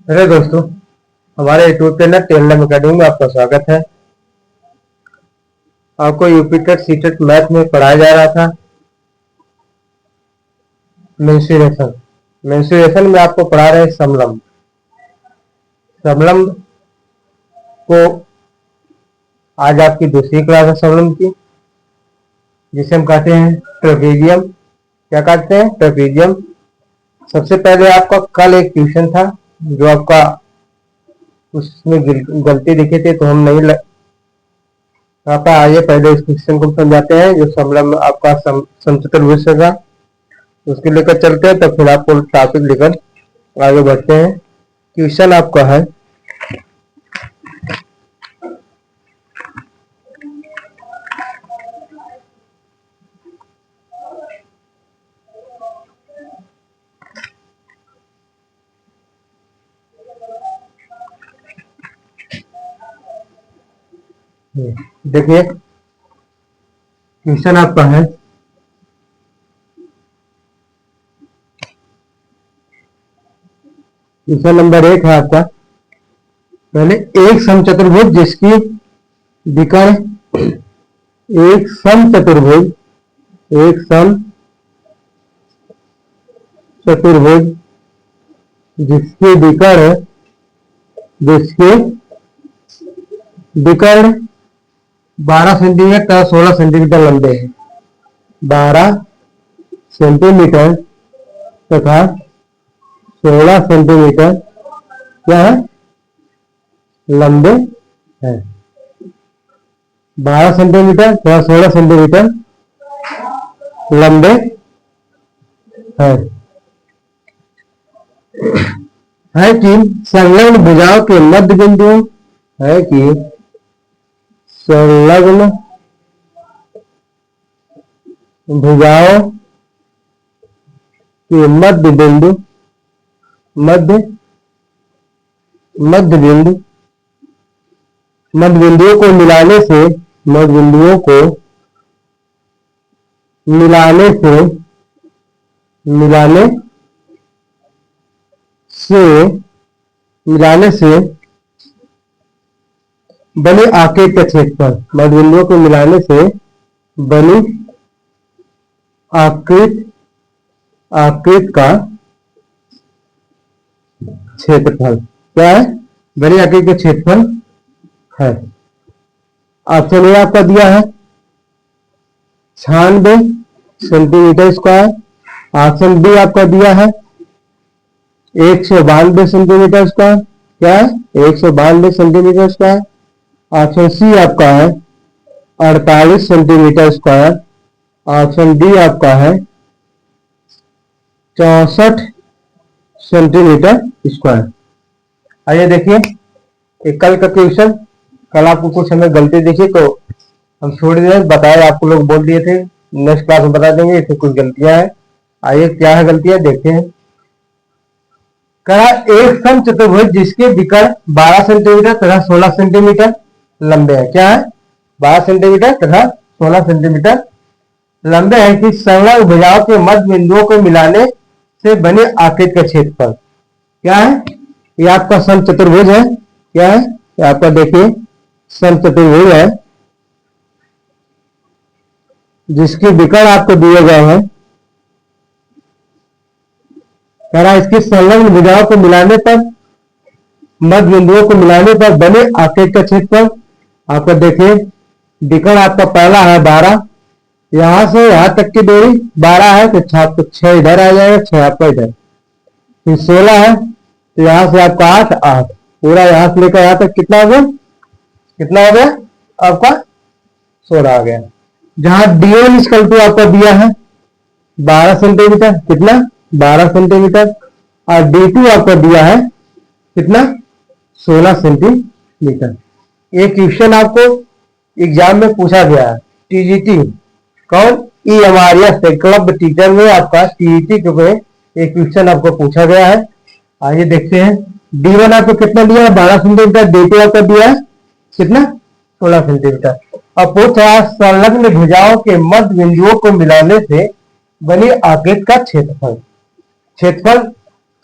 Hello दोस्तों, हमारे YouTube channel Taylor academy में आपका स्वागत है। आपको UP TET C TET math में पढ़ाया जा रहा था मेंसुरेशन। मेंसुरेशन में आपको पढ़ा रहे हैं समलंब। समलंब को आज आपकी दूसरी क्लास है समलंब की, जिसे हम कहते हैं ट्रेपेजियम। क्या कहते हैं? ट्रेपेजियम। सबसे पहले आपका कल एक ट्यूशन था जो आपका उसमें गलती दिखी थी, तो हम नहीं आपका आइए पहले इस क्वेश्चन को समझाते हैं जो समलंब आपका समचतुर्भुज का उसके लेकर चलते हैं, तो फिर आपको टॉपिक लेकर आगे बढ़ते हैं। क्वेश्चन आपका है देखिए, क्वेश्चन आपका है क्वेश्चन नंबर 1 है आपका। पहले एक समचतुर्भुज जिसकी विकर्ण एक समचतुर्भुज जिसके विकर्ण 12 सेंटीमीटर तथा 16 सेंटीमीटर लंबे हैं। 12 सेंटीमीटर तथा 16 सेंटीमीटर क्या है? लंबे हैं। 12 सेंटीमीटर तथा 16 सेंटीमीटर लंबे हैं। है कि संलग्न भुजाओं के मध्य बिंदु संलग्न भुजाओं के मध्य बिंदुओं को मिलाने से बने आकृति का क्षेत्रफल। मध्य बिंदुओं को मिलाने से बनी आकृति का क्षेत्रफल क्या है? बनी आकृति का क्षेत्रफल है। ऑप्शन ए आपका दिया है 96 सेंटीमीटर स्क्वायर। ऑप्शन बी आपका दिया है 192 सेंटीमीटर स्क्वायर। क्या है? 192 सेंटीमीटर स्क्वायर। ऑप्शन सी आपका है 48 सेंटीमीटर स्क्वायर। ऑप्शन डी आपका है 64 सेंटीमीटर स्क्वायर। आइए देखिए, एक कल का क्वेश्चन। कल आपको कुछ हमें गलती दिखी तो हम छोड़ दिए, बताए आपको लोग बोल दिए थे नेक्स्ट क्लास में बता देंगे। इसमें कुछ गलतियां हैं। आइए क्या है गलतियां देखते हैं। कहा एक समचतुर्भुज जिसके विकर्ण 12 सेंटीमीटर तथा 16 सेंटीमीटर लंबे हैं। क्या है? 12 सेंटीमीटर तथा 16 सेंटीमीटर लंबे हैं कि संलग्न भुजाओं के मध्य बिंदुओं को मिलाने से बने आकृति का क्षेत्रफल क्या है? ये आपका समचतुर्भुज है। क्या है? ये आपका देखिए समचतुर्भुज है जिसके विकर्ण आपको दिए गए हैं। कह रहा इसकी संलग्न भुजाओं को मिलाने पर मध्य बिंदुओं को मिलाने पर बने आकृति का क्षेत्रफल आपका देखिए विकर्ण आपका पहला है 12, यहां से यहां तक की दूरी 12 है तो 6 इधर आ जाएगा, 6 आपका इधर। फिर 16 है तो यहां से आपका 8 पूरा यहां से लेकर यहां तक कितना हो गया? आपका 16 आ गया। जहां D1 इक्वल टू आपका दिया है 12 सेंटीमीटर। कितना? 12 सेंटीमीटर। और D2 आपका दिया है कितना? 16 सेंटीमीटर। ये क्वेश्चन आपको एग्जाम में पूछा गया है। TGT कौन? EMRS क्लब टीचर में आपका TGT के एक क्वेश्चन आपको पूछा गया है। आइए देखते हैं। D1 आपको कितना दिया है? 12 सेंटीमीटर। D2 आपका दिया है कितना? 16 सेंटीमीटर। अब पूछा संलग्न भुजाओं के मध्य बिंदुओं को मिलाने से बनी आकृति का क्षेत्रफल।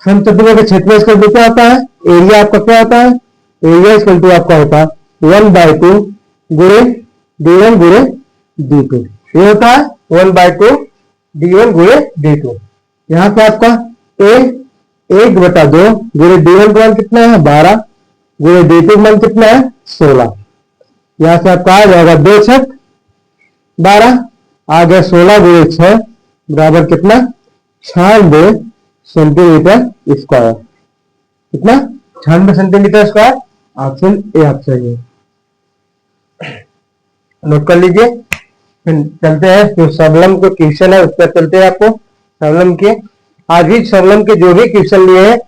समचतुर्भुज के क्षेत्रफल इक्वल टू क्या होता है, एरिया आपका क्या होता है, एरिया इक्वल टू आपका होता है 1/2 गुणे d1 गुणे d2। ये होता है 1/2 d1 गुणे d2। यहाँ पे आपका a 1/2 गुणे d1 का मान कितना है 12 गुणे d2 का मान कितना है 16। यहाँ से आपका आ जाएगा 2 छक 12 आ गया 16 गुणे 6 बराबर कितना 96 सेंटीमीटर स्क्वायर। कितना 96 सेंटीमीटर स्क्वायर। ऑप्शन ए आपका है, नोट कर लीजिए। फिर चलते हैं जो सबलम के क्वेश्चन है उस पर चलते हैं। आपको सबलम के आज भी सबलम के जो भी क्वेश्चन लिए हैं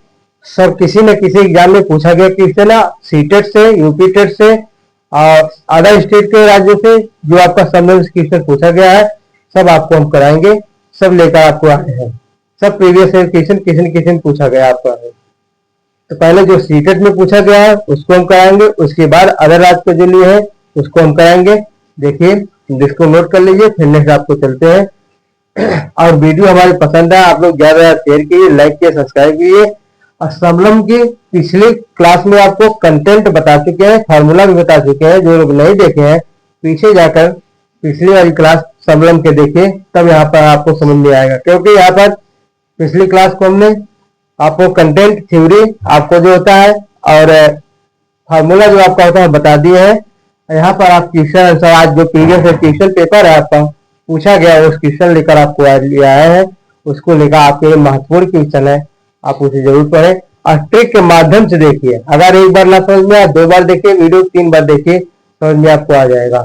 सब किसी न किसी एग्जाम में पूछा गया क्वेश्चन है, सीटेट से, यूपी टेट से और अदर स्टेट के राज्यों से जो आपका सबलम क्वेश्चन पूछा गया है सब आपको हम कराएंगे, सब लेकर आपको आए हैं। सब प्रीवियस क्वेश्चन किसी पूछा गया आपका है। तो पहले जो सीटेट में पूछा गया है उसको हम कराएंगे, उसके बाद अदर राज्य के जो लिए है उसको हम कराएंगे। देखिए जिसको नोट कर लीजिए, फिर नेक्स्ट आपको चलते हैं। और वीडियो हमारी पसंद है आप लोग ज्यादा शेयर कीजिए, लाइक कीजिए, सब्सक्राइब कीजिए। और सबलम की पिछली क्लास में आपको कंटेंट बता चुके हैं, फार्मूला भी बता चुके हैं। जो लोग नहीं देखे हैं पीछे जाकर पिछली वाली क्लास सबलम के देखिए, तब यहाँ पर आपको समझ में आएगा। क्योंकि यहाँ पर पिछली क्लास को हमने आपको कंटेंट थ्योरी आपको जो होता है और फार्मूला जो आपका होता है बता दिए हैं। यहाँ पर आप क्वेश्चन आंसर आज जो प्रीवियस क्वेश्चन पेपर है आपका पूछा गया उस क्वेश्चन लेकर आपको आज ले आए हैं। उसको लेकर आपके महत्वपूर्ण क्वेश्चन है, आप उसे जरूर पढ़ें और ट्रिक के माध्यम से देखिए। अगर एक बार ना समझ में आए 2 बार देखिए वीडियो, 3 बार देखिए, समझ में आपको आ जाएगा।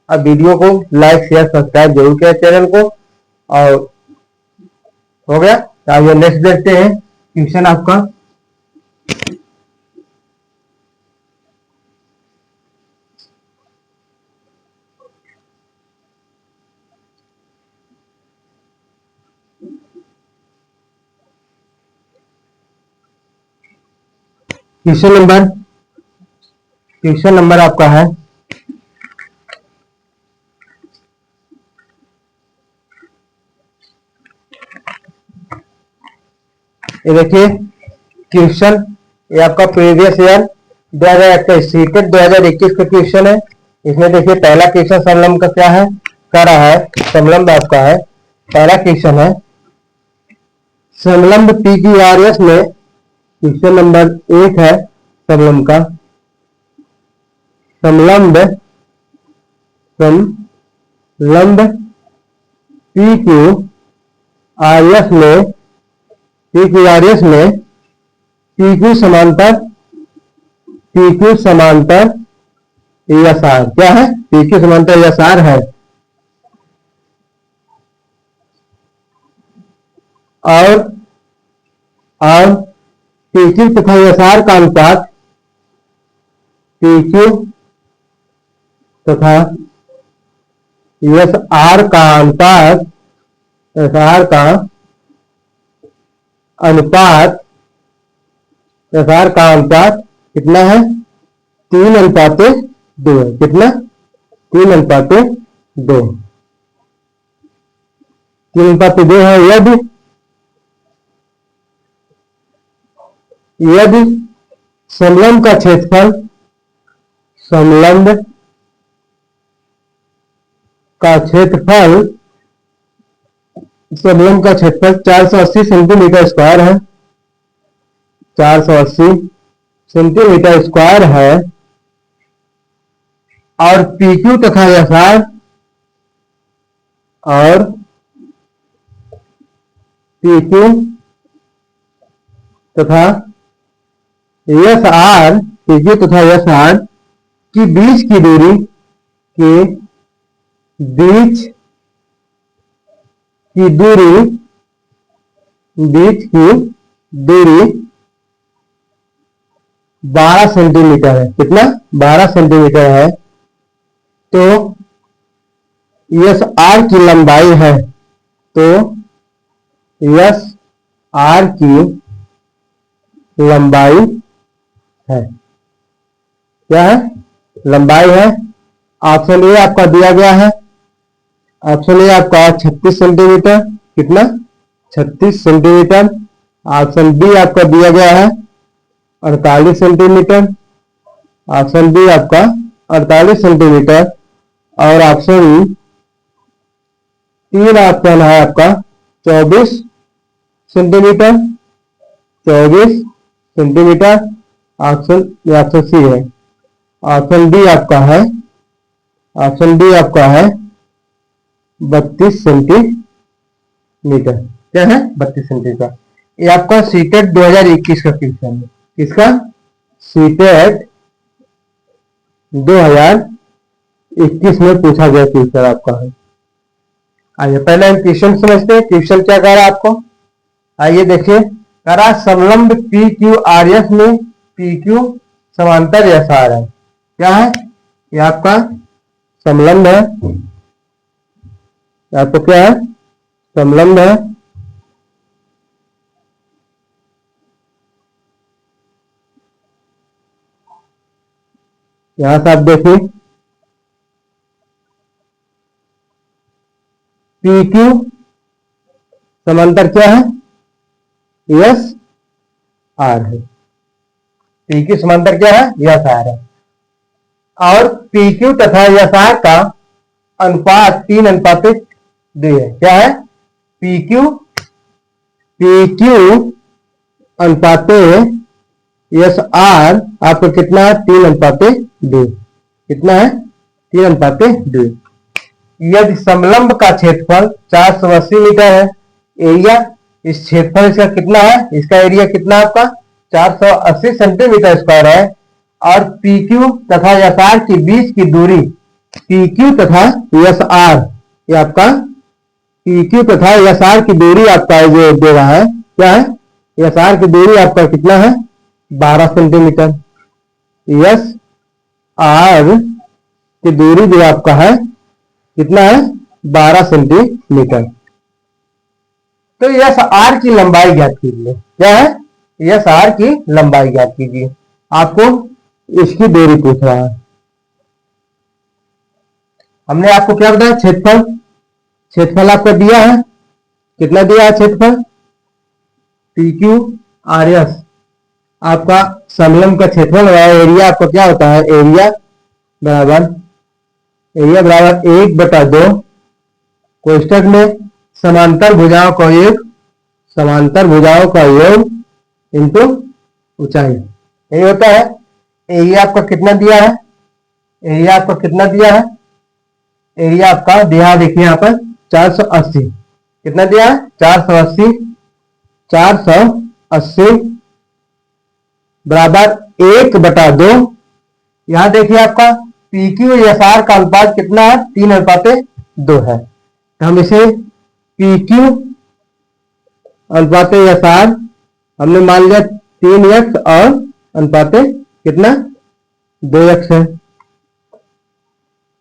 अब वीडियो को लाइक शेयर सब्सक्राइब जरूर करें चैनल को। और हो गया, तो आइए नेक्स्ट देखते हैं क्वेश्चन आपका। क्वेश्चन नंबर आपका है ये देखिए क्वेश्चन, ये आपका प्रीवियस ईयर 2021 सीटेट 2021 का क्वेश्चन है। इसमें देखिए पहला क्वेश्चन सबलम का क्या है कर रहा है, समलंब आपका है। पहला क्वेश्चन है समलंब PQRS में क्वेश्चन नंबर 1 है समलंब का। समलंब PQRS में PQ समांतर ESR क्या है, PQ समांतर ESR है। और PQ तथा ESR का अनुपात, PQ तथा ESR का अनुपात, SR का अनुपात कितना है 3:2 है। कितना 3:2 है। यदि समलंब का क्षेत्रफल 480 सेंटीमीटर स्क्वायर है, 480 सेंटीमीटर स्क्वायर है। और PQ तथा SR की बीच की दूरी 12 सेंटीमीटर है। कितना 12 सेंटीमीटर है। तो SR की लंबाई है, तो SR की लंबाई है क्या है, लंबाई है। ऑप्शन ए आपका दिया गया है, ऑप्शन ए आपका 36 सेंटीमीटर। कितना 36 सेंटीमीटर। ऑप्शन बी आपका दिया गया है 48 सेंटीमीटर। ऑप्शन बी आपका 48 सेंटीमीटर। और ऑप्शन तीन ऑप्शन है आपका 24 सेंटीमीटर। 24 सेंटीमीटर। ऑप्शन सी है। ऑप्शन डी आपका है ऑप्शन डी आपका है 32 सेंटीमीटर। क्या है? 32 सेंटीमीटर। ये आपका सीटेट 2021 का क्वेश्चन है। किसका? सीटेट 2021 में पूछा गया क्वेश्चन आपका है। आइए पहले हम क्वेश्चन समझते हैं। क्वेश्चन क्या कह रहा है आपको? आइए देखिए, कह रहा समलंब पी क्यू आर एस में पी क्यू समांतर एस आर है। क्या है? ये आपका समलंब है। आपको क्या है? समलंब है। यहां से आप देखिए पी क्यू समांतर क्या है? एस आर है। पी क्यू समांतर क्या है? एस आर है। और पी क्यू तथा एस आर का अनुपात 3:2 है। क्या है? पी क्यू अनुपात एस आर आपको कितना है? 3:2। कितना है? 3:2। यदि समलंब का क्षेत्रफल 480 मीटर है, एरिया इस क्षेत्रफल इसका कितना है? इसका एरिया कितना है आपका? 480 सेंटीमीटर स्क्वायर है। और पी क्यू तथा एस आर के बीच की दूरी पी क्यू तथा एस आर, ये आपका पी क्यू तथा एस आर की दूरी आपका जो दे रहा है, क्या है? एस आर की दूरी आपका कितना है? 12 सेंटीमीटर। एस आर की दूरी जो आपका है कितना है? 12 सेंटीमीटर। तो एस आर की लंबाई ज्ञात कीजिए। क्या है? एस आर की लंबाई ज्ञात कीजिए। आपको इसकी दूरी पूछ रहा है। हमने आपको क्या बताया? क्षेत्रफल। क्षेत्रफल आपका दिया है। कितना दिया है क्षेत्रफल? पी क्यू आर एस आपका समलंब का क्षेत्रफल है। एरिया आपका क्या होता है? एरिया बराबर 1/2 कोष्टक में समांतर भुजाओं का योग, समांतर भुजाओं का योग इंटू ऊंचाई, यही होता है। एरिया आपका कितना दिया है? एरिया आपका कितना दिया है? एरिया आपका दिया देखिए यहाँ पर 480। कितना दिया है? 480। 480 बराबर 1/2। यहां देखिए आपका पी क्यू एस आर का अनुपात कितना है? 3:2 है। तो हम इसे पी क्यू अनुपात एस आर हमने मान लिया 3x और अनुपात कितना? 2x है।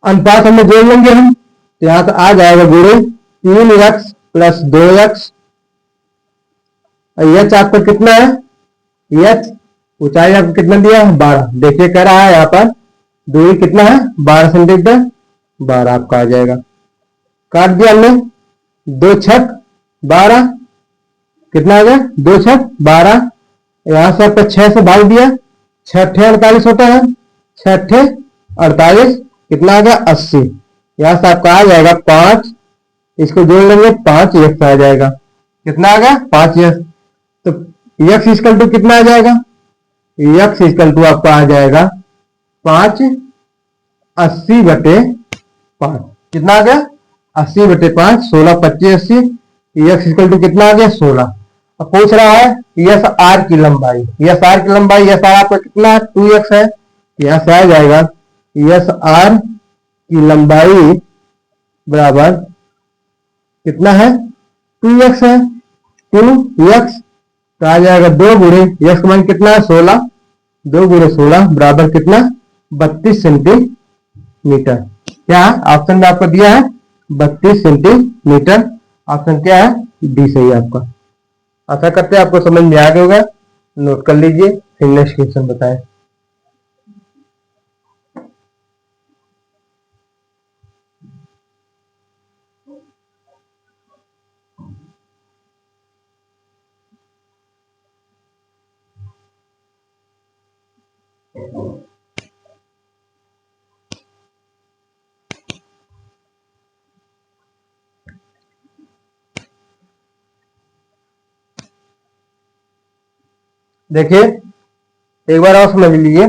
अनुपात हमें जोड़ लेंगे हम, तो यहां से आ जाएगा गुणे 3x प्लस 2x। एच आपका कितना है? एच ऊंचाई आपको कितना दिया है? 12। देखिए कह रहा है यहाँ पर दूरी कितना है? 12 सेंटीमीटर। 12 आपका आ जाएगा। काट दिया हमने। 2×6 = 12। कितना आ गया? 2×6 = 12। यहां से आपका 6 से भाग दिया। 6×8 = 48 होता है। 6×8 = 48। कितना आ गया? 80। यहां से आपका आ जाएगा 5। इसको जोड़ लेंगे 5x आ जाएगा। कितना आ गया? 5x। तो x इक्वल टू कितना आ जाएगा? x इक्वल टू आपका आ जाएगा 5 80/5। कितना आ गया? 80/5। 16 25 80। x इक्वल टू कितना आ गया? 16। अब पूछ रहा है एस आर की लंबाई। एस आर की लंबाई एस आर आपका कितना है? 2x है। यहां से आ जाएगा एस आर की लंबाई बराबर कितना है? 2x है। 2x तो आ जाएगा 2 गुणे x का मान कितना है? 16। 2 × 16 बराबर कितना? 32 सेंटीमीटर। क्या ऑप्शन में आपको दिया है? 32 सेंटीमीटर। ऑप्शन क्या है? डी सही है आपका। आशा करते हैं आपको समझ में आ गया होगा। नोट कर लीजिए, फिर नेक्स्ट क्वेश्चन बताएं। देखिए एक बार और समझ लीजिए,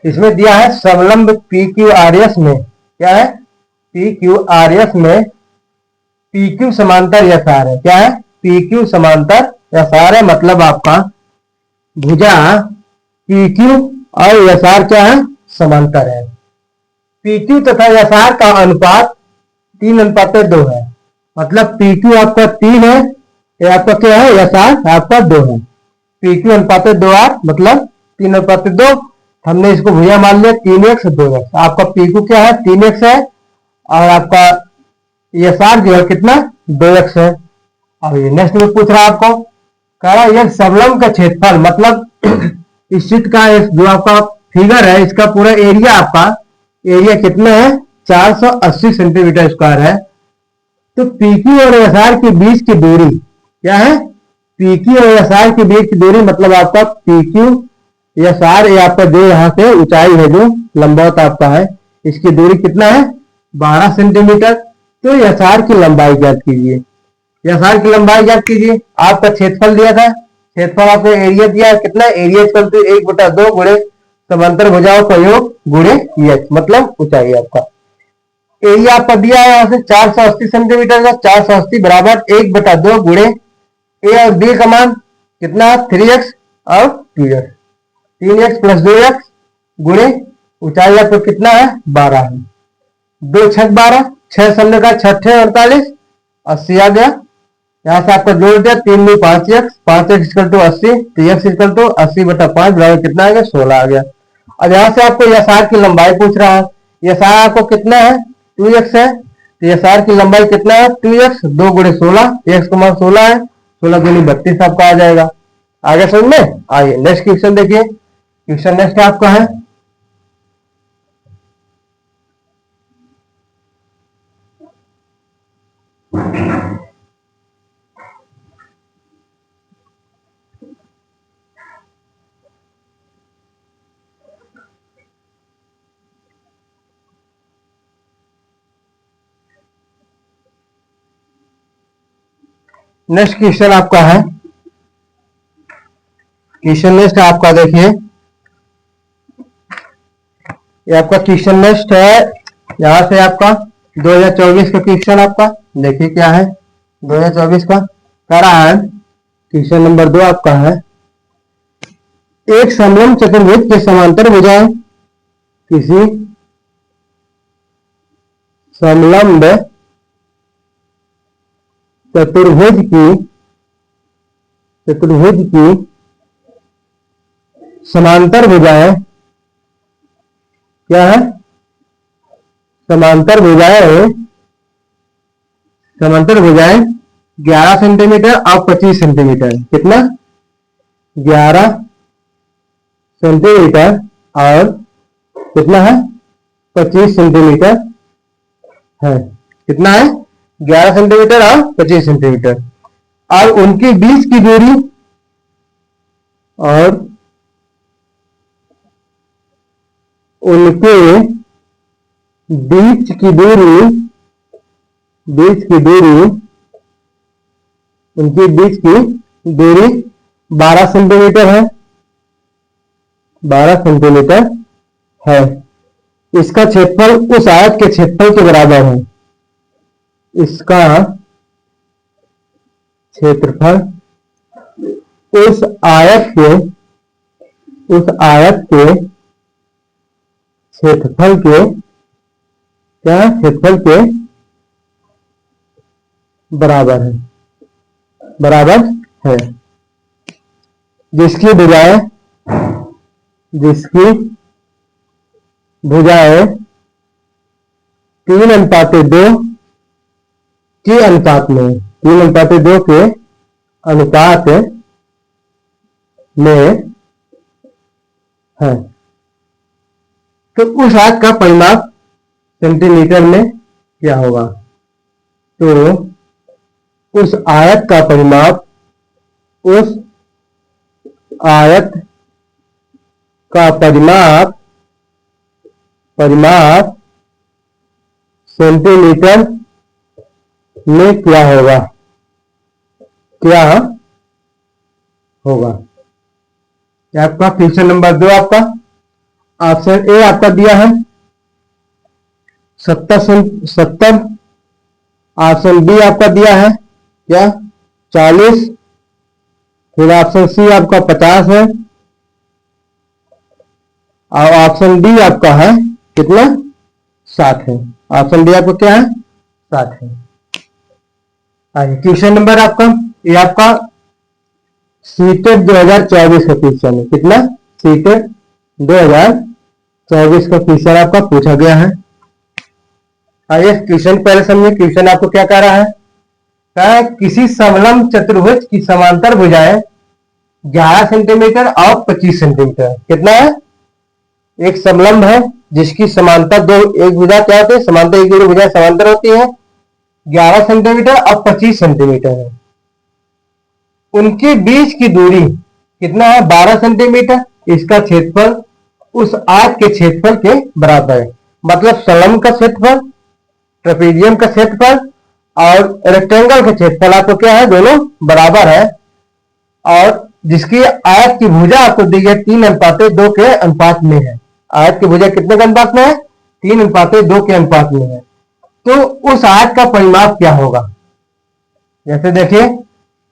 इसमें दिया है समलंब पी क्यू आर एस में, क्या है, पी क्यू आर एस में पी क्यू समांतर एस आर है। क्या है, पी क्यू समांतर एस आर है, मतलब आपका भुजा पी क्यू और एस आर क्या है, समांतर है। पी क्यू तथा एस आर का अनुपात 3:2 है, मतलब पी क्यू आपका 3 है, ये आपका क्या है, एस आर आपका 2 है। पी क्यू अनुपात 2 मतलब 3:2। हमने इसको भुजा मान लिया 3x 2x। आपका पी क्यू क्या है, 3x है, और आपका एस आर जो है कितना, 2x है। अब ये नेक्स्ट में पूछ रहा है आपको, कह रहा है यह समलंब का क्षेत्रफल, मतलब इस चित्र का जो आपका फिगर है, इसका पूरा एरिया, आपका एरिया कितना है, 480 सेंटीमीटर स्क्वायर है। तो पीक्यू और एसआर के बीच की दूरी क्या है, पीक्यू और एसआर के बीच की दूरी, मतलब आपका पीक्यू एसआर, ये आपका जो यहाँ से ऊंचाई है, जो लंबावत आपका है, इसकी दूरी कितना है, 12 सेंटीमीटर। तो एसआर की लंबाई ज्ञात कीजिए, एसआर की लंबाई ज्ञात कीजिए। आपका क्षेत्रफल दिया था, क्षेत्रफल आपको एरिया दिया है कितना, एरिया इक्वल टू 1/2 गुणे समांतर भुजाओं का योग गुणे एच, मतलब ऊंचाई आपका। एरिया आपका दिया है यहाँ से 480 सेंटीमीटर का, 480 बराबर 1/2 गुणे ए और बी का मान कितना है, 3x और 2x, 3x + 2x गुणे ऊंचाई आपको कितना है, 12 है। 2 × 6 12, 6 शून्य का 6 48, 80 आ गया। यहाँ से आपको जोड़ दिया, 3 में 5x, 5x = 80, तो x = 80/5 बराबर कितना आ गया, 16 आ गया। अब यहाँ से आपको एसआर की लंबाई पूछ रहा है, एसआर आपको कितना है, 2x है, तो एसआर की लंबाई कितना है, 2x, 2 × 16, x का मान 16 है, 16 दूनी 32 आपका आ जाएगा। आगे समझ में। आइए नेक्स्ट क्वेश्चन देखिए, क्वेश्चन नेक्स्ट आपका है, नेक्स्ट क्वेश्चन आपका है, क्वेश्चन नेक्स्ट आपका देखिए, ये आपका क्वेश्चन नेक्स्ट है, यहाँ से आपका 2024 का क्वेश्चन आपका देखिए क्या है, 2024 का कह रहा है, क्वेश्चन नंबर 2 आपका है, एक समलंब चतुर्भुज के समांतर भुजाएं किसी समलंब चतुर्भुज की समांतर भुजाएं क्या है, समांतर भुजाएं 11 सेंटीमीटर और 25 सेंटीमीटर, कितना, 11 सेंटीमीटर और कितना है, 25 सेंटीमीटर है, कितना है, 11 सेंटीमीटर और 25 सेंटीमीटर, और उनके बीच की दूरी, और उनके बीच की दूरी, उनके बीच की दूरी 12 सेंटीमीटर है, 12 सेंटीमीटर है। इसका क्षेत्रफल उस आयत के क्षेत्रफल के बराबर है, इसका क्षेत्रफल उस आयत के क्षेत्रफल के क्या, क्षेत्रफल के बराबर है, जिसकी भुजाएं 3:2 के अनुपात में, 3:2 के अनुपात में है। तो उस आयत का परिमाप सेंटीमीटर में क्या होगा, तो उस आयत का परिमाप, उस आयत का परिमाप परिमाप सेंटीमीटर में क्या होगा, क्या होगा। आपका क्वेश्चन नंबर 2 आपका ऑप्शन ए आपका दिया है 70। ऑप्शन बी आपका दिया है क्या 40। फिर ऑप्शन सी आपका 50 है और ऑप्शन डी आपका है कितना 60 है। ऑप्शन डी आपको क्या है 60 है। क्वेश्चन नंबर आपका ये आपका सीटेट 2024 का क्वेश्चन है। कितना सीटेट 2024 का क्वेश्चन आपका पूछा गया है। आइए क्वेश्चन पहले समझिए। क्वेश्चन आपको क्या कह रहा है, कहा है किसी समलंब चतुर्भुज की समांतर भुजाएं 11 सेंटीमीटर और 25 सेंटीमीटर। कितना है, एक समलंब है जिसकी समांतर दो, एक भुजा क्या होती है समांतर, एक जोड़ी भुजा समांतर होती है 11 सेंटीमीटर और 25 सेंटीमीटर है। उनके बीच की दूरी कितना है 12 सेंटीमीटर। इसका क्षेत्रफल उस आयत के क्षेत्रफल के बराबर है। मतलब समलंब का क्षेत्रफल, ट्रेपेजियम का क्षेत्रफल और रेक्टेंगल का क्षेत्रफल आपको क्या है, दोनों बराबर है। और जिसकी आयत की भुजा आपको दी गई 3:2 के अनुपात में है। आयत की भुजा कितने के अनुपात में है, 3:2 के अनुपात में है। तो उस आयत का परिमाप क्या होगा। जैसे देखिए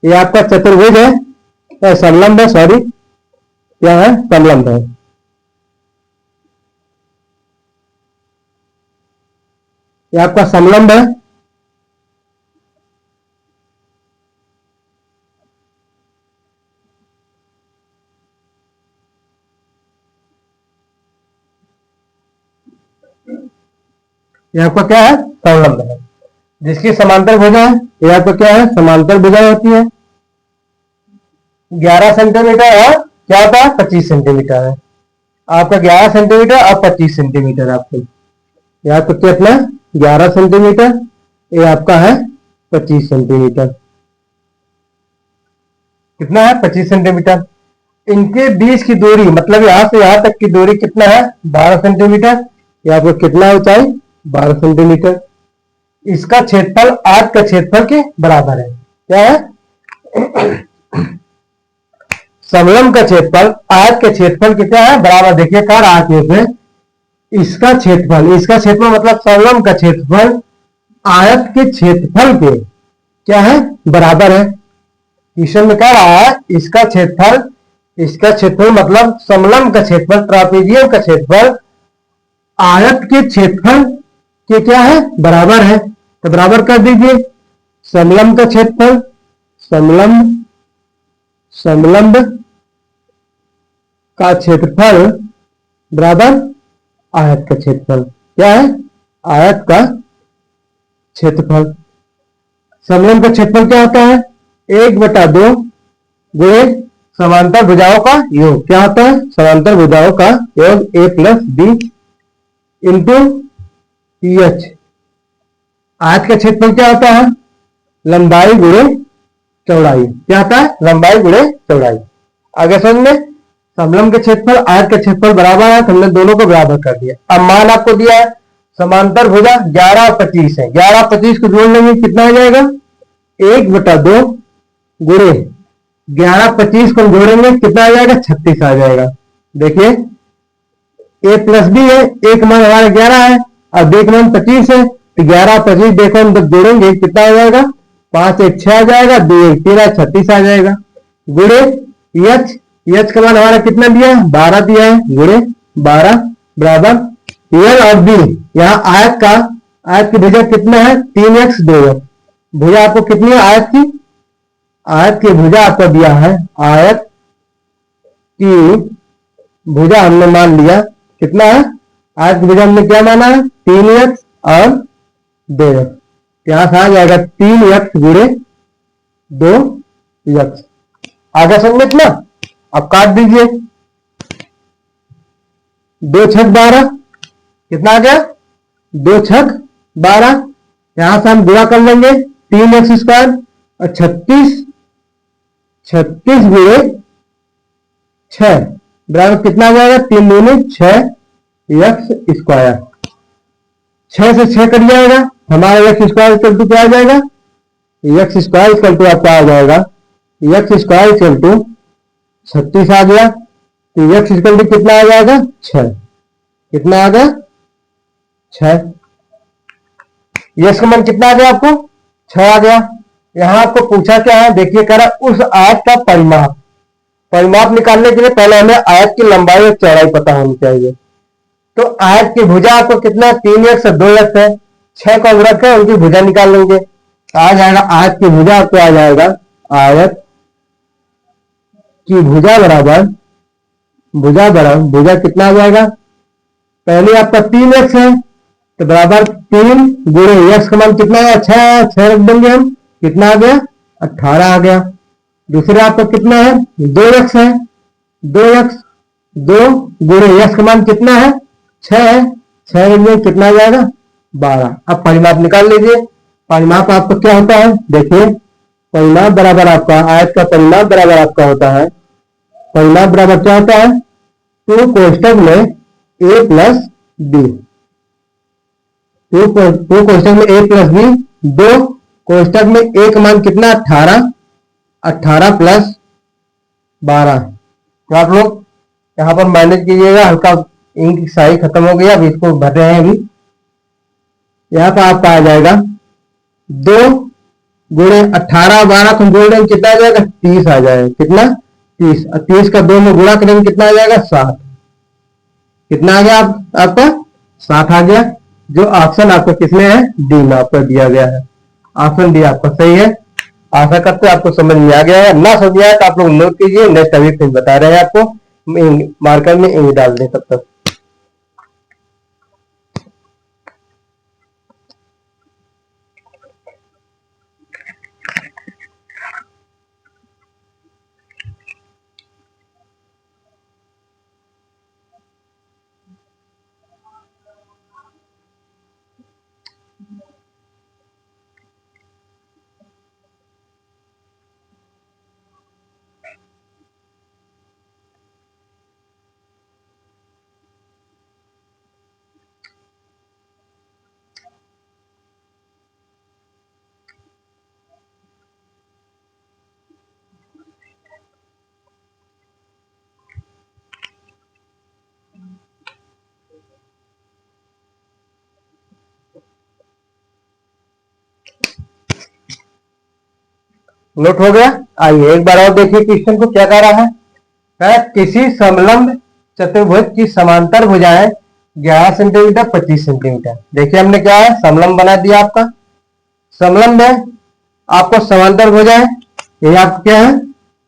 ये आपका चतुर्भुज है, समलंब है, सॉरी क्या है समलंब है। ये आपका समलंब है। ये आपका क्या है समलंब है जिसकी समांतर भुजा है। ये आपका क्या है समांतर भुजा होती है। 11 सेंटीमीटर और क्या होता है 25 सेंटीमीटर है। आपका 11 सेंटीमीटर और 25 सेंटीमीटर आपको ये आपको कितना 11 सेंटीमीटर, ये आपका है 25 सेंटीमीटर। कितना है 25 सेंटीमीटर। इनके बीच की दूरी मतलब यहां से यहां तक की दूरी कितना है 12 सेंटीमीटर। ये आपको कितना ऊंचाई 12 सेंटीमीटर। इसका क्षेत्रफल आयत का क्षेत्रफल के बराबर है। क्या है समलंब का क्षेत्रफल आयत के क्षेत्रफल के क्या है बराबर। देखिए कह रहा है इसका क्षेत्रफल मतलब समलंब का क्षेत्रफल आयत के क्षेत्रफल के क्या है बराबर है। क्वेश्चन में कह रहा है इसका क्षेत्रफल मतलब समलंब का क्षेत्रफल, ट्रापेजियम का क्षेत्रफल आयत के क्षेत्रफल के क्या है बराबर है। तो बराबर कर दीजिए समलंब का क्षेत्रफल, समलंब का क्षेत्रफल बराबर आयत का क्षेत्रफल। क्या है आयत का क्षेत्रफल। समलंब का क्षेत्रफल क्या होता है 1/2 गुणे समांतर भुजाओं का योग। क्या होता है समांतर भुजाओं का योग a + b इंटू ph। आयत का क्षेत्रफल क्या होता है लंबाई गुणे चौड़ाई। क्या होता है लंबाई गुणे चौड़ाई। आगे समझ में समलंब के क्षेत्रफल आयत का क्षेत्रफल बराबर है तो हमने दोनों को बराबर कर दिया। अब मान आपको दिया है समांतर भुजा 11 और 25 है। 11 और 25 को जोड़ लेंगे कितना हो जाएगा 1/2 गुणे 11 25 को जोड़ेंगे कितना आ जाएगा 36 आ जाएगा। देखिए a + b है, एक मान हमारा 11 है और b का मान 25 है। तो 11 और 25 देखो हम जब जोड़ेंगे कितना आ जाएगा 5 1 6 आ जाएगा, 2 1 3 36 आ जाएगा। गुणे h का मान हमारा कितना दिया है 12 दिया है गुणे 12 बराबर l और b। यहाँ आयत की भुजा कितना है 3x 2x। भुजा आपको कितनी है आयत की भुजा आपको दिया है। आयत की भुजा हमने मान लिया कितना है, आयत की भुजा हमने क्या माना है 3x और 2x। यहां से आ जाएगा 3x गुणे 2x। आगे समझ में ना। अब काट दीजिए 2 छक 12 कितना आ गया 2 छक 12। यहां से हम गुणा कर लेंगे 3x² और 36 गुणे 6 बराबर कितना आ जाएगा 3 दूनी 6 एक्स स्क्वायर। 6 से 6 कट जाएगा, हमारा एक्स स्क्वायर इक्वल टू क्या आ जाएगा, एक्स स्क्वायर इक्वल टू आपका आ जाएगा एक्स स्क्वायर इक्वल टू 36 आ गया। तो एक्स इक्वल टू कितना आ जाएगा, 6। कितना आ गया, 6। एक्स का मान कितना आ गया आपको, 6 आ गया। यहां आपको पूछा क्या है, देखिए कह रहा उस आयत का परिमाप। परिमाप निकालने के लिए पहले हमें आयत की लंबाई और चौड़ाई पता होनी चाहिए। तो आयत की भुजा आपको कितना, 3x और 2x है, 6 का रख है, उनकी भुजा निकाल लेंगे। आ जाएगा आयत की भुजा आपको आ जाएगा, आयत की भुजा बराबर, भुजा कितना आ जाएगा, पहले आपका 3x है तो बराबर 3 गुणे एक्स का मान कितना है, 6 रख देंगे हम, कितना आ गया, 18 आ गया। दूसरा आपका कितना है, 2x है, 2 गुणे एक्स का मान कितना है, 6 है, 6 रख देंगे, कितना आ जाएगा, 12। अब परिमाप निकाल लीजिए। परिमाप आपका क्या होता है, देखिए परिमाप बराबर आपका, आयत का परिमाप बराबर आपका होता है, परिमाप बराबर क्या होता है, 2 कोष्टक में a प्लस बी, 2 कोष्टक में a प्लस बी, 2 कोष्टक में a का मान कितना, 18 प्लस 12। तो आप लोग यहाँ पर मैनेज कीजिएगा, हल्का इंक स्याही खत्म हो गया, अभी इसको भर रहे हैं। अभी यहाँ पर आपका आ जाएगा 2 गुणे 18 12 को जोड़ देंगे कितना आ जाएगा, 30 आ जाएगा। कितना, 30। और 30 का 2 में गुणा करेंगे कितना आ जाएगा, 7। कितना आ गया आपका, 7 आ गया। जो ऑप्शन आपका किसमें है, डी में आपको दिया गया है। ऑप्शन डी आपका सही है। आशा करते हैं आपको समझ में आ गया है। ना समझ आया तो आप लोग नोट कीजिए, नेक्स्ट अभी फिर बता रहे हैं आपको, मार्कर में इंक डाल दें तब तक। नोट हो गया। आइए एक बार और देखिए क्वेश्चन को क्या कह रहा है। किसी समलंब चतुर्भुज की समांतर भुजाएं 11 सेंटीमीटर 25 सेंटीमीटर। देखिए हमने क्या है, समलंब बना दिया आपका। समलंब है आपको समांतर भुजा है, ये आपका क्या है,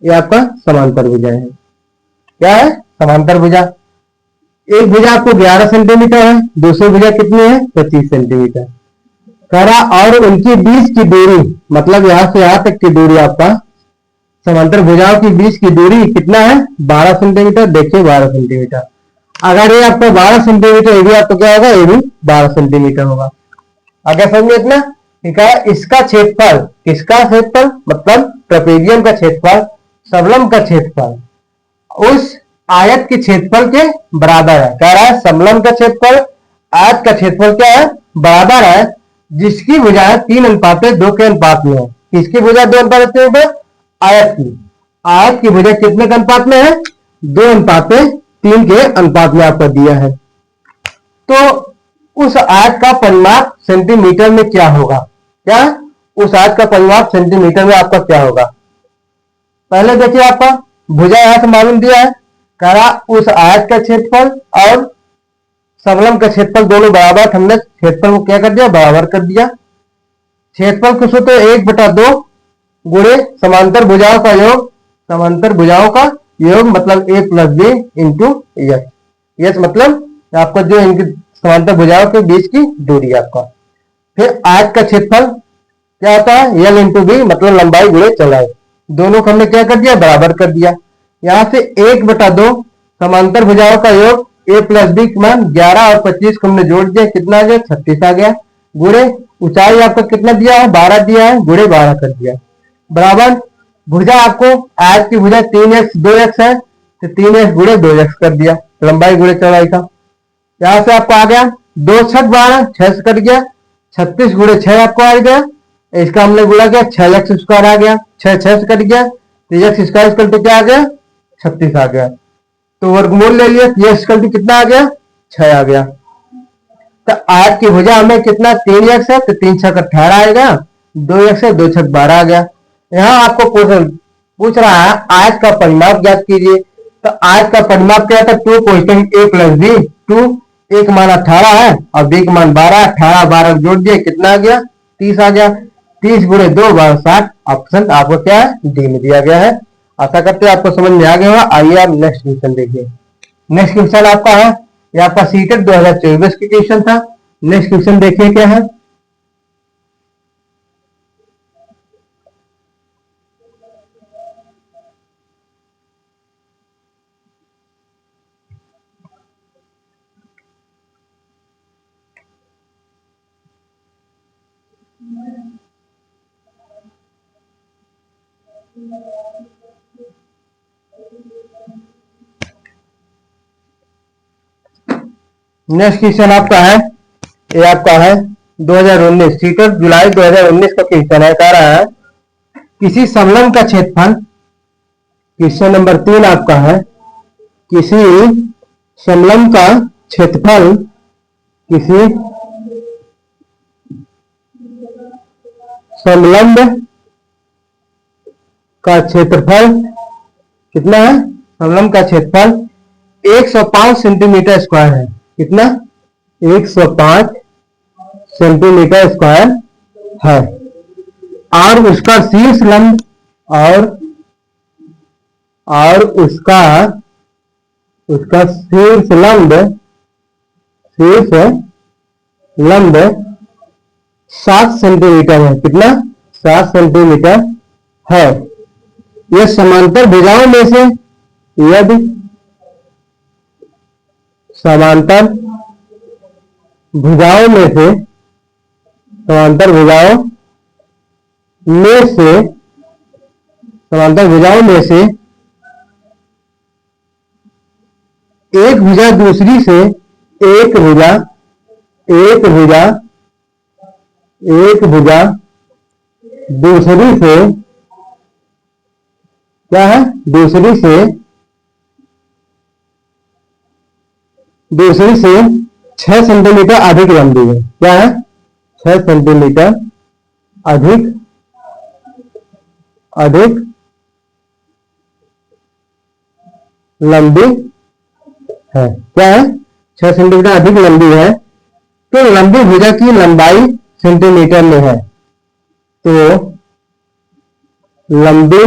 ये आपका समांतर भुजा है। क्या है, समांतर भुजा। एक भुजा आपको 11 सेंटीमीटर है, दूसरी भुजा कितनी है, 25 सेंटीमीटर करा। और उनके बीच की दूरी, मतलब यहां से यहां तक की दूरी आपका, समांतर भुजाओं के बीच की दूरी कितना है, 12 सेंटीमीटर। देखिए 12 सेंटीमीटर। अगर ये आपको 12 सेंटीमीटर, ये भी आपको क्या होगा, ये भी 12 सेंटीमीटर होगा। आगे समझिए इतना, ठीक है। इसका क्षेत्रफल, किसका क्षेत्रफल, मतलब ट्रेपेजियम का क्षेत्रफल, समलंब का क्षेत्रफल उस आयत के क्षेत्रफल के बराबर है। कह रहा है समलंब का क्षेत्रफल आयत का क्षेत्रफल क्या है, बराबर है, जिसकी भुजाएं 3:2 के अनुपात में है। किसकी भुजा 2:3 है, आयत की। आयत की भुजा कितने के अनुपात में है, 2:3 के अनुपात में आपको दिया है। तो उस आयत का परिमाप सेंटीमीटर में क्या होगा, क्या उस आयत का परिमाप सेंटीमीटर में आपका क्या होगा। पहले देखिए आपका भुजा यहां से मालूम दिया है, कह रहा उस आयत का क्षेत्रफल और समलंब का क्षेत्रफल दोनों बराबर। हमने क्षेत्रफल को क्या कर दिया, बराबर कर दिया। क्षेत्रफल कुछ होता है 1/2 गुणे समांतर भुजाओं का योग, समांतर भुजाओं का योग मतलब a plus B into H. H मतलब आपका जो इनकी समांतर भुजाओं के बीच की दूरी आपका। फिर आयत का क्षेत्रफल क्या होता है, एल इंटू बी मतलब लंबाई गुणे चौड़ाई। दोनों को हमने क्या कर दिया, बराबर कर दिया। यहां से 1/2 समांतर भुजाओं का योग a प्लस बी मान 11 और 25 को हमने जोड़ दिया, कितना आ गया, 36 आ गया। गुणे ऊंचाई आपको कितना दिया है, 12 दिया है, गुणे 12 कर दिया, बराबर। भुजा आपको आयत की भुजा 3x 2x है, तो 3x गुणे 2x कर दिया, लंबाई गुणे चौड़ाई का। यहां से आपको आ गया 2×6 = 12, 6 से कट गया, 36 × 6 आपको आ गया, इसका हमने गुणा किया 6x² आ गया, 6 6 से कट गया, तो x² क्या आ गया 36 आ गया, तो वर्गमूल ले लिया, x कितना आ गया 6 आ गया। तो आज की भुजा हमें कितना 3x है, तो 3 6 18 आएगा, 2x है, 2 6 12 आ गया। यहाँ आपको पूछ रहा है आज का परिमाप ज्ञात कीजिए, तो आज का परिमाप क्या था 2 कोष्टक a + b, 2 a का मान 18 है और b का मान 12, 18 12 जोड़ दिए कितना आ गया 30 आ गया, 30 × 2 = 60, ऑप्शन आपको क्या है डी में दिया गया है। आशा करते हैं आपको समझ में आ गया होगा। आइए आप नेक्स्ट क्वेश्चन देखिए। नेक्स्ट क्वेश्चन आपका है, ये आपका सीटेट 2024 की क्वेश्चन था। नेक्स्ट क्वेश्चन देखिए क्या है। नेक्स्ट क्वेश्चन आपका है, ये आपका है 2019 सीटेट जुलाई 2019 का क्वेश्चन है। कह रहा है किसी समलंब का क्षेत्रफल, क्वेश्चन नंबर 3 आपका है, किसी समलंब का क्षेत्रफल, किसी समलंब का क्षेत्रफल कितना है, समलंब का क्षेत्रफल 105 सेंटीमीटर स्क्वायर है। कितना 105 सेंटीमीटर स्क्वायर है और उसका शीर्ष लंब और उसका शीर्ष लंब 7 सेंटीमीटर है। कितना 7 सेंटीमीटर है। यह समांतर भुजाओं में से यदि समांतर भुजाओं में से एक भुजा दूसरी से क्या है दूसरी से 6 सेंटीमीटर अधिक लंबी है। क्या है 6 सेंटीमीटर अधिक लंबी है। क्या है 6 सेंटीमीटर अधिक लंबी है। तो लंबी भुजा की लंबाई सेंटीमीटर में है, तो लंबी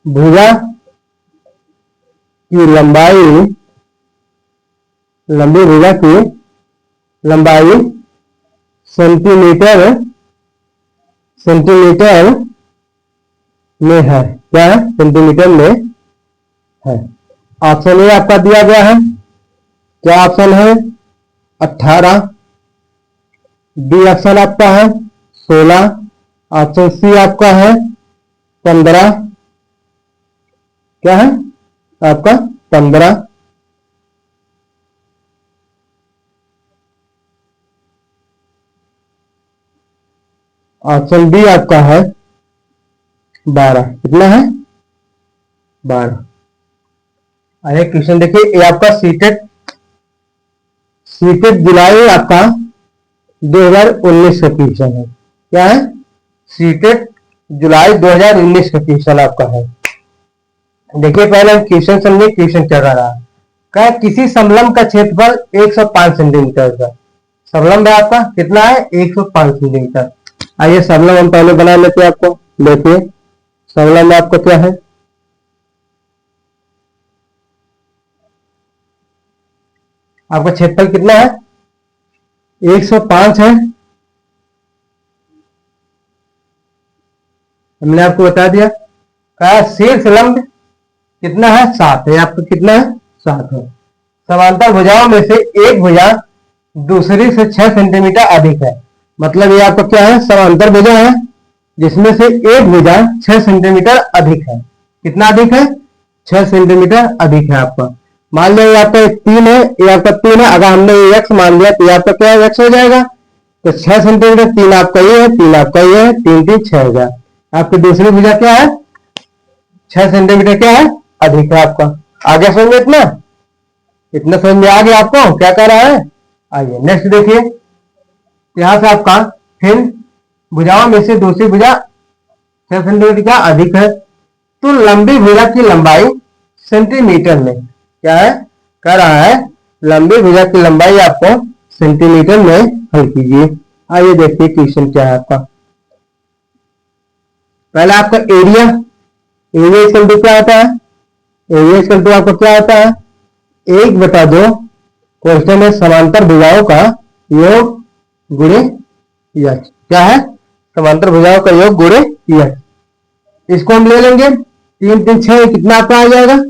भुजा की लंबाई सेंटीमीटर में है। क्या है सेंटीमीटर में है। ऑप्शन ए आपका दिया गया है, क्या ऑप्शन है 18, बी ऑप्शन आपका है 16, ऑप्शन सी आपका है 15, क्या है आपका 15, ऑप्शन बी आपका है 12। कितना है 12। अरे क्वेश्चन देखिए, ये आपका सीटेट जुलाई आपका 2019 का क्वेश्चन है। क्या है सीटेट जुलाई 2019 का क्वेश्चन आपका है। देखिए पहले हम क्वेश्चन समझे, क्वेश्चन क्या कर रहा है। क्या किसी समलंब का क्षेत्रफल 105 सेंटीमीटर का समलंब है आपका कितना है 105 सेंटीमीटर। आइए समलंब हम पहले बना लेते हैं। आपको देखिए समलंब आपको क्या है, आपका क्षेत्रफल कितना है 105 है। हमने आपको बता दिया। क्या शीर्ष लंब कितना है 7 है। आपको कितना है 7 है। समांतर भुजाओं में से एक भुजा दूसरी से 6 सेंटीमीटर अधिक है। मतलब ये आपका क्या है समांतर भुजा है जिसमें से एक भुजा 6 सेंटीमीटर अधिक है। कितना अधिक है 6 सेंटीमीटर अधिक है आपका। मान लो ये आपका 3 है, ये आपका 3 है, अगर हमने ये x मान लिया तो ये आपका क्या x हो जाएगा। तो 6 सेंटीमीटर, 3 आपका ये है, 3 आपका ये है, 3 3 6 हो गया। आपकी दूसरी भुजा क्या है, 6 सेंटीमीटर क्या है अधिक है आपका। आगे समझ में इतना, इतना समझ में आ गया आपको क्या कह रहा है। आइए नेक्स्ट देखिए, यहां से आपका फिर भुजाओं में से दूसरी भुजा 6 सेंटीमीटर क्या अधिक है, तो लंबी भुजा की लंबाई सेंटीमीटर में क्या है, कह रहा है लंबी भुजा की लंबाई आपको सेंटीमीटर में हल कीजिए। आइए देखिए क्वेश्चन क्या है आपका। पहले आपका एरिया, एरिया इक्वल टू क्या होता है, एरिया इक्वल टू आपको क्या होता है 1/2 क्वेश्चन में समांतर भुजाओं का योग गुणे यश, क्या है समांतर भुजाओं का योग गुणे यश। इसको हम ले लेंगे 3 3 6, कितना आपका आ जाएगा,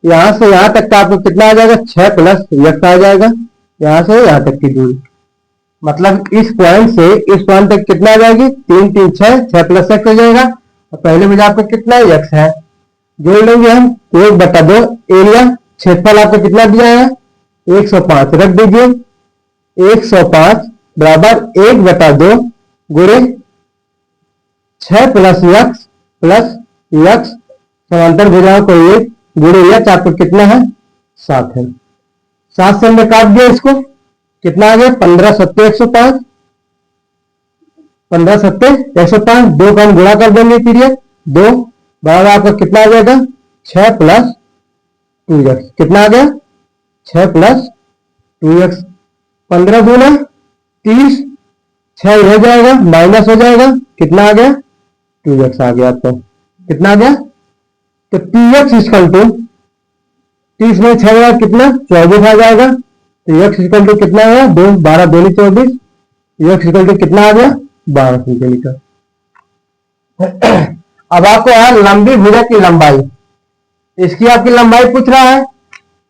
यहां से यहां तक का आपको कितना आ जाएगा 6 प्लस यश आ जाएगा, यहां से यहां तक की दूरी, मतलब इस पॉइंट से इस पॉइंट तक कितना आ जाएगी 3 3 6, 6 प्लस x हो जाएगा। और पहले भुजा आपका कितना x है, जोड़ लेंगे हम 1/2 एरिया, क्षेत्रफल आपको कितना दिया है 105, रख दीजिए 105 बराबर 1/2 गुणे 6 प्लस यक्स समांतर भुजाओं को 1 गुणे यक्स आपको कितना है 7 है। 7 से हमने काट दिया इसको, कितना आ गया 15 7 105, 15 7 105, 2 का हम गुणा कर देंगे फिर ये 2 बराबर आपका कितना आ जाएगा 6 प्लस 2x, कितना आ गया 6 प्लस 2x, 15 गुना 30, 6 हो जाएगा माइनस हो जाएगा, कितना आ गया 2x आ गया आपको, कितना आ गया, तो 2x इक्वल टू 30 में 6 कितना 24 आ जाएगा, तो x इक्वल टू कितना आया 2 12 2 24, x इक्वल टू कितना आ गया 12 सेंटीमीटर। अब आपको यार लंबी भुजा की लंबाई, इसकी आपकी लंबाई पूछ रहा है,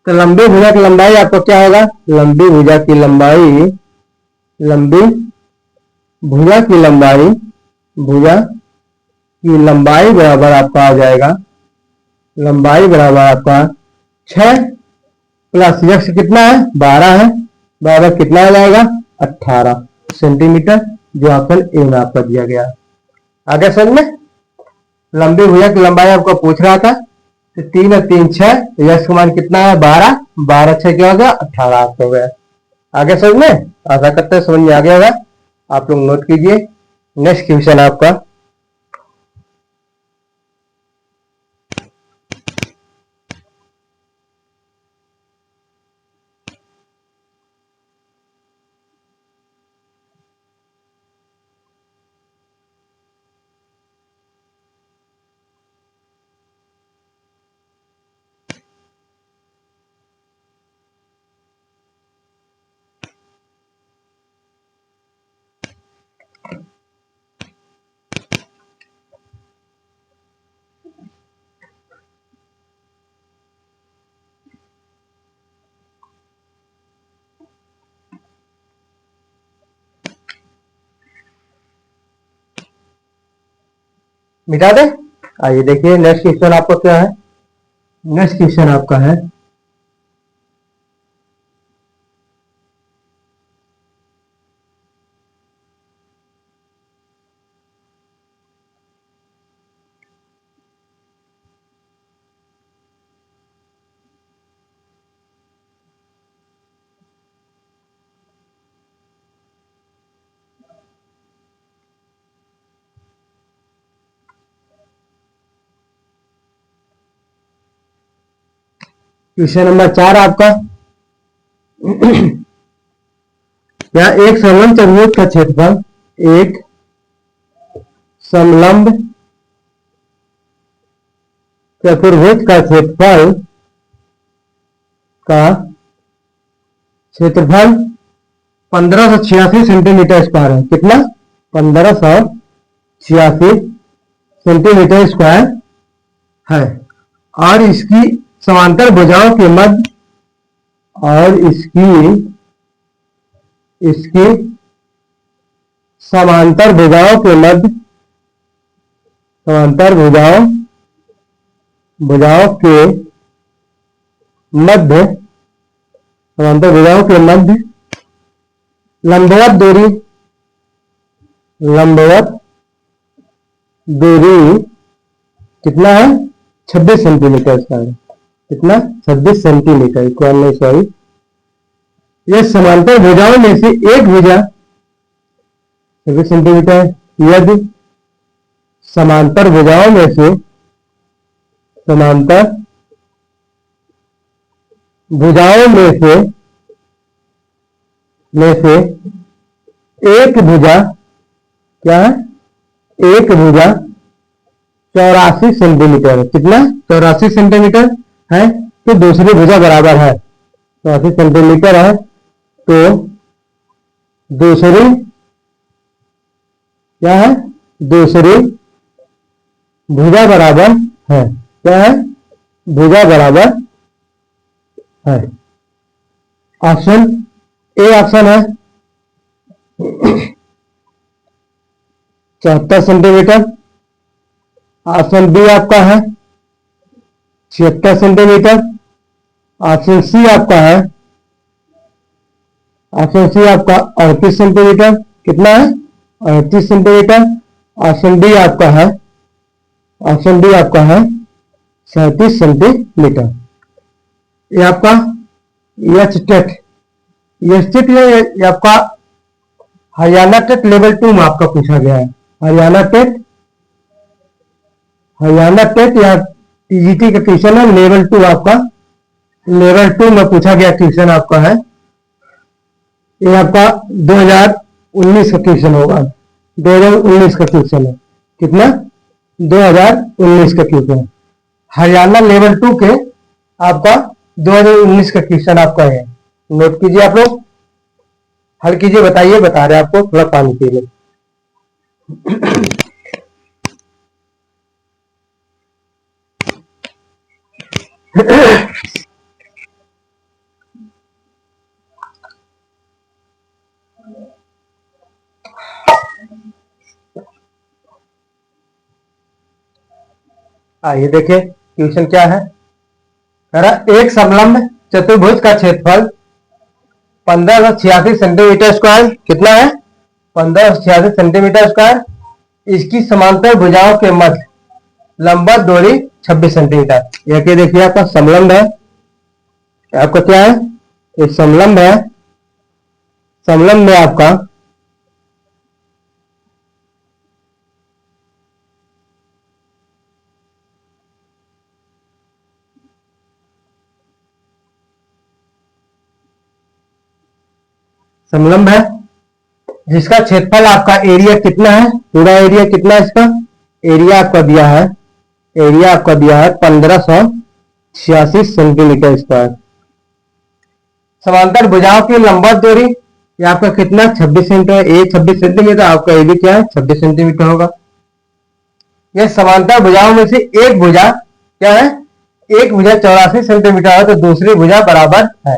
तो लंबी भुजा की लंबाई आपको क्या होगा, लंबी भुजा की लंबाई, लंबी भुजा की लंबाई, भुजा की लंबाई बराबर आपका आ जाएगा, लंबाई बराबर आपका 6 प्लस यक्स कितना है 12 है, बराबर कितना आ जाएगा 18 सेंटीमीटर, जो ऑप्शन ए में आपका दिया गया। आगे समझ में, लंबी भुजा की लंबाई आपको पूछ रहा था, तो 3 और 3 6, यक्स का मान कितना है 12, 12 6 क्या हो गया 18 आपका हो गया। आगे समझ में, आशा करते हैं समझ में आ गया होगा, आप लोग नोट कीजिए। नेक्स्ट क्वेश्चन आपका, मिटा दे। आइए देखिए नेक्स्ट क्वेश्चन आपका क्या है, नेक्स्ट क्वेश्चन आपका है क्वेश्चन नंबर 4 आपका। यहाँ एक समलंब चतुर्भुज का क्षेत्रफल, एक समलंब चतुर्भुज का क्षेत्रफल का क्षेत्रफल 1586 सेंटीमीटर स्क्वायर है, कितना 1586 सेंटीमीटर स्क्वायर है, और इसकी समांतर भुजाओं के मध्य, और इसकी समांतर भुजाओं के मध्य, समांतर भुजाओं के मध्य, समांतर भुजाओं के मध्य लंबवत दूरी, लंबवत दूरी कितना है? 26 सेंटीमीटर इसका है। कितना? 26 सेंटीमीटर। इक्वल नहीं, सॉरी। ये समांतर भुजाओं में से एक भुजा 26 सेंटीमीटर। यदि समांतर भुजाओं में से, समांतर भुजाओं में से एक भुजा क्या है? एक भुजा 84 सेंटीमीटर। कितना? 84 सेंटीमीटर है। तो दूसरी भुजा बराबर है 84 सेंटीमीटर है, तो दूसरी क्या है? दूसरी भुजा बराबर है। क्या है? भुजा बराबर है। ऑप्शन ए ऑप्शन है 74 सेंटीमीटर। ऑप्शन बी आपका है 76 सेंटीमीटर। ऑप्शन सी आपका है, ऑप्शन सी आपका 38 सेंटीमीटर। कितना है? 38 सेंटीमीटर। ऑप्शन डी आपका है, ऑप्शन डी आपका है 37 सेंटीमीटर। ये आपका एच टेट, ये आपका हरियाणा टेट लेवल 2 में आपका पूछा गया है। हरियाणा टेट, हरियाणा टेट या टीजीटी का क्वेश्चन है लेवल 2 आपका, लेवल 2 में पूछा गया क्वेश्चन आपका है। ये आपका 2019 का क्वेश्चन होगा, 2019 का क्वेश्चन है। कितना? 2019 का क्वेश्चन। हरियाणा लेवल 2 के आपका 2019 का क्वेश्चन आपका है। नोट कीजिए आप लोग, हल कीजिए, बताइए, बता रहे आपको, थोड़ा पानी पी लो। आइए देखिए क्वेश्चन क्या है। एक समलंब चतुर्भुज का क्षेत्रफल 1586 सेंटीमीटर स्क्वायर। कितना है? 1586 सेंटीमीटर स्क्वायर। इसकी समांतर भुजाओं के मध्य लंबवत दूरी 26 सेंटीमीटर। यह कि देखिए आपका समलंब है। आपका क्या है? एक समलंब है। समलंब में आपका समलंब है जिसका क्षेत्रफल आपका एरिया कितना है? पूरा एरिया कितना है इसका? एरिया आपका दिया है, एरिया आपका दिया है 1586 सेंटीमीटर स्क्वायर। समांतर भुजाओं की लंबवत दूरी ये आपका कितना? 26 सेंटीमीटर। ए 26 सेंटीमीटर, आपका ए भी क्या है? 26 सेंटीमीटर होगा। यह समांतर भुजाओं में से एक भुजा क्या है? एक भुजा 84 सेंटीमीटर है, तो दूसरी भुजा बराबर है।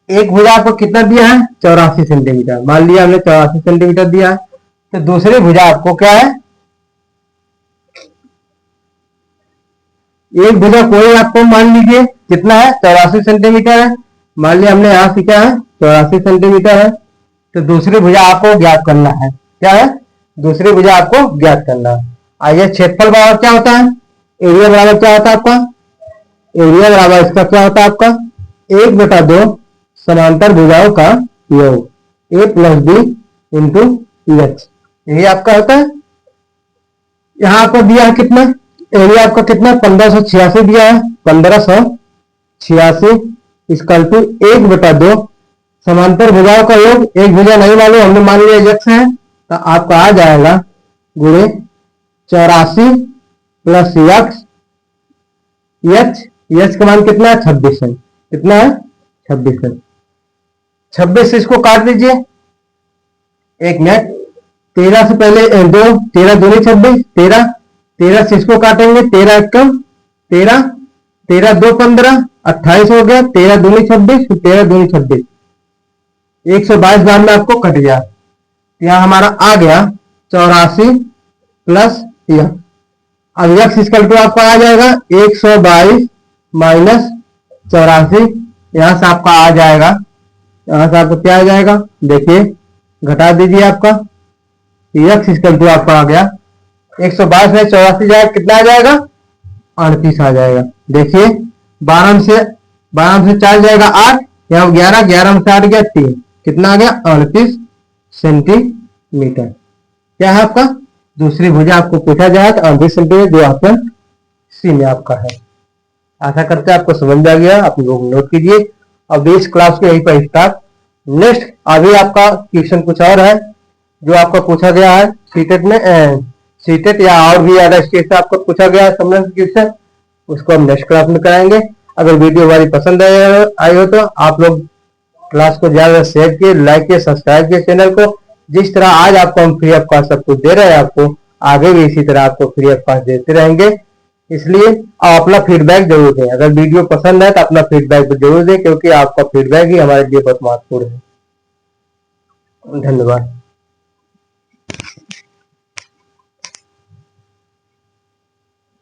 एक भुजा आपको कितना दिया है? 84 सेंटीमीटर। मान लिया हमने 84 सेंटीमीटर दिया है, तो दूसरी भुजा आपको क्या है? एक भुजा कोई आपको मान लीजिए कितना है? 84 सेंटीमीटर है। मान लिया हमने यहां सीखा है 84 सेंटीमीटर है, तो दूसरी भुजा आपको ज्ञात करना है। क्या है? दूसरी भुजा आपको ज्ञात करना है। आइए, क्षेत्रफल बराबर क्या होता है? एरिया बराबर क्या होता है आपका? एरिया बराबर इसका क्या होता है आपका? 1/2 समांतर भुजाओं का योग, ए प्लस बी इंटू एच। यही आपका होता है। यहां आपको दिया है कितना? एरिया आपका कितना? 1586 दिया है। 1586 इक्वल टू 1/2 समांतर भुजाओं का योग। एक भुजा नहीं मालूम, हमने मान लिया x है, तो आपका आ जाएगा गुणे 84 प्लस x। एच का मान कितना है? 26 है। कितना है? 26 है। 26 से इसको काट दीजिए, एक मिनट। 13 से पहले 2, 13 दूनी 26, 13 से इसको काटेंगे, 13 एकम 13, 13 2 15, 28 हो गया। 13 दूनी 26, 13 दूनी 26, 122 बार में आपको कट गया। यहां हमारा आ गया 84 प्लस यह। अब यक्स इक्वल टू आपका आ जाएगा 122 माइनस 84, यहाँ से आपका आ जाएगा, यहाँ से आपको क्या आ जाएगा, देखिए घटा दीजिए आपका x इक्वल टू आपका आ गया 122 में 84 जाएगा, कितना आ जाएगा 38 आ जाएगा। देखिए 12 से 4 जाएगा 8, यहाँ 11, 11 में से 8 गया 3, कितना आ गया 38 सेंटीमीटर। क्या है आपका दूसरी भुजा आपको पूछा जाए तो 38 सेंटीमीटर, जो ऑप्शन सी में आपका है। आशा करते हैं आपको समझ में आ गया, आप लोग नोट कीजिए। अब इस क्लास को यहीं पर स्टार्ट। नेक्स्ट अभी आपका क्वेश्चन कुछ और है जो आपका पूछा गया है सीटेट में, सीटेट या और भी अदर स्टेट से आपको पूछा गया है संबंधित क्वेश्चन, उसको हम नेक्स्ट क्लास में कराएंगे। अगर वीडियो हमारी पसंद आई हो तो आप लोग क्लास को ज्यादा शेयर किए, लाइक किए, सब्सक्राइब किए चैनल को। जिस तरह आज आपको हम फ्री ऑफ कॉस्ट सब कुछ दे रहे हैं, आपको आगे भी इसी तरह आपको फ्री ऑफ कॉस्ट देते रहेंगे। इसलिए आप अपना फीडबैक जरूर दें। अगर वीडियो पसंद है तो अपना फीडबैक जरूर दें, क्योंकि आपका फीडबैक ही हमारे लिए बहुत महत्वपूर्ण है। धन्यवाद।